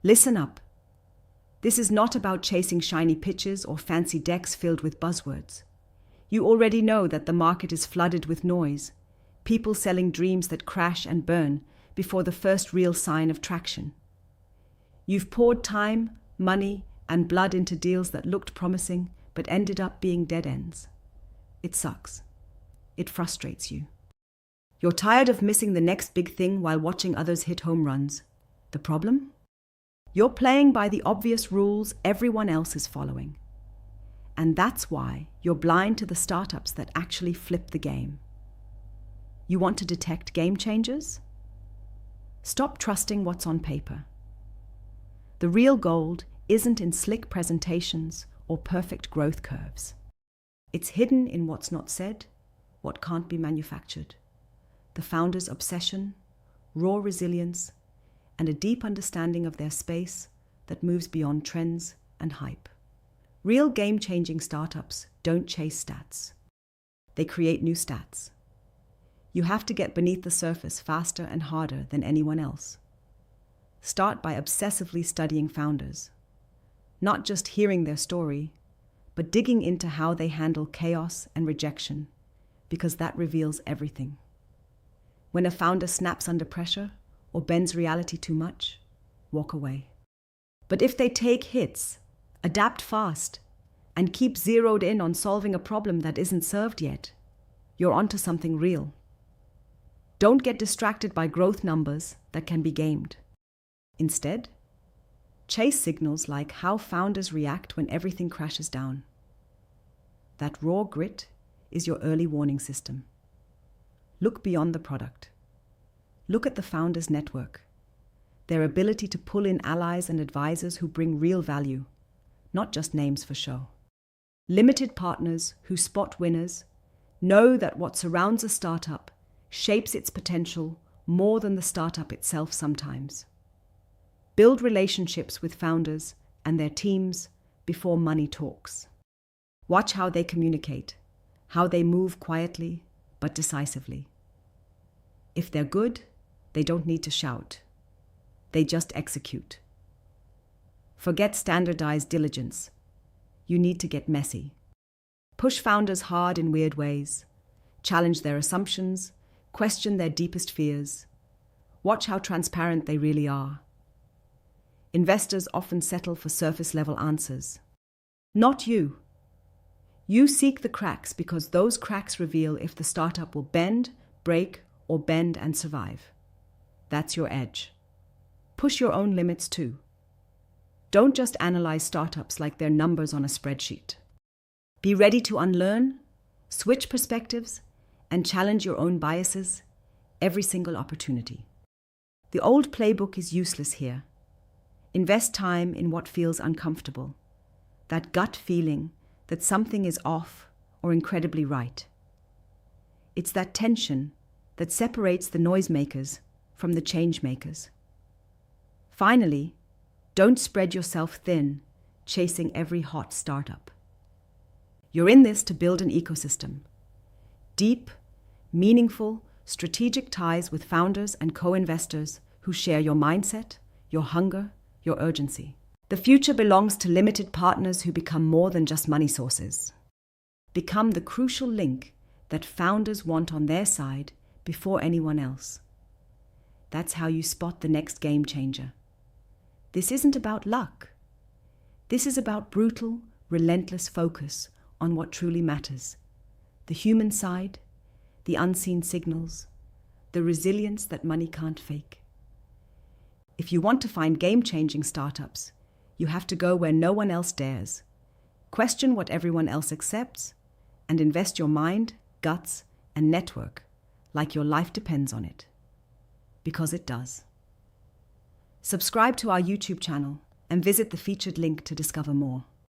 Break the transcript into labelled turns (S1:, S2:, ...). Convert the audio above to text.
S1: Listen up. This is not about chasing shiny pitches or fancy decks filled with buzzwords. You already know that the market is flooded with noise, people selling dreams that crash and burn before the first real sign of traction. You've poured time, money, and blood into deals that looked promising but ended up being dead ends. It sucks. It frustrates you. You're tired of missing the next big thing while watching others hit home runs. The problem? You're playing by the obvious rules everyone else is following. And that's why you're blind to the startups that actually flip the game. You want to detect game changers? Stop trusting what's on paper. The real gold isn't in slick presentations or perfect growth curves. It's hidden in what's not said, what can't be manufactured. The founder's obsession, raw resilience, and a deep understanding of their space that moves beyond trends and hype. Real game-changing startups don't chase stats. They create new stats. You have to get beneath the surface faster and harder than anyone else. Start by obsessively studying founders. Not just hearing their story, but digging into how they handle chaos and rejection, because that reveals everything. When a founder snaps under pressure or bends reality too much, walk away. But if they take hits, adapt fast, and keep zeroed in on solving a problem that isn't served yet, you're onto something real. Don't get distracted by growth numbers that can be gamed. Instead, chase signals like how founders react when everything crashes down. That raw grit is your early warning system. Look beyond the product. Look at the founder's network, their ability to pull in allies and advisors who bring real value, not just names for show. Limited partners who spot winners know that what surrounds a startup shapes its potential more than the startup itself sometimes. Build relationships with founders and their teams before money talks. Watch how they communicate, how they move quietly but decisively. If they're good, they don't need to shout. They just execute. Forget standardized diligence. You need to get messy. Push founders hard in weird ways. Challenge their assumptions. Question their deepest fears. Watch how transparent they really are. Investors often settle for surface-level answers. Not you. You seek the cracks because those cracks reveal if the startup will bend, break, or bend and survive. That's your edge. Push your own limits too. Don't just analyze startups like they're numbers on a spreadsheet. Be ready to unlearn, switch perspectives, and challenge your own biases every single opportunity. The old playbook is useless here. Invest time in what feels uncomfortable, that gut feeling that something is off or incredibly right. It's that tension that separates the noisemakers from the change makers. Finally, don't spread yourself thin, chasing every hot startup. You're in this to build an ecosystem. Deep, meaningful, strategic ties with founders and co-investors who share your mindset, your hunger, your urgency. The future belongs to limited partners who become more than just money sources. Become the crucial link that founders want on their side before anyone else. That's how you spot the next game changer. This isn't about luck. This is about brutal, relentless focus on what truly matters. The human side, the unseen signals, the resilience that money can't fake. If you want to find game-changing startups, you have to go where no one else dares. Question what everyone else accepts, and invest your mind, guts, and network like your life depends on it. Because it does. Subscribe to our YouTube channel and visit the featured link to discover more.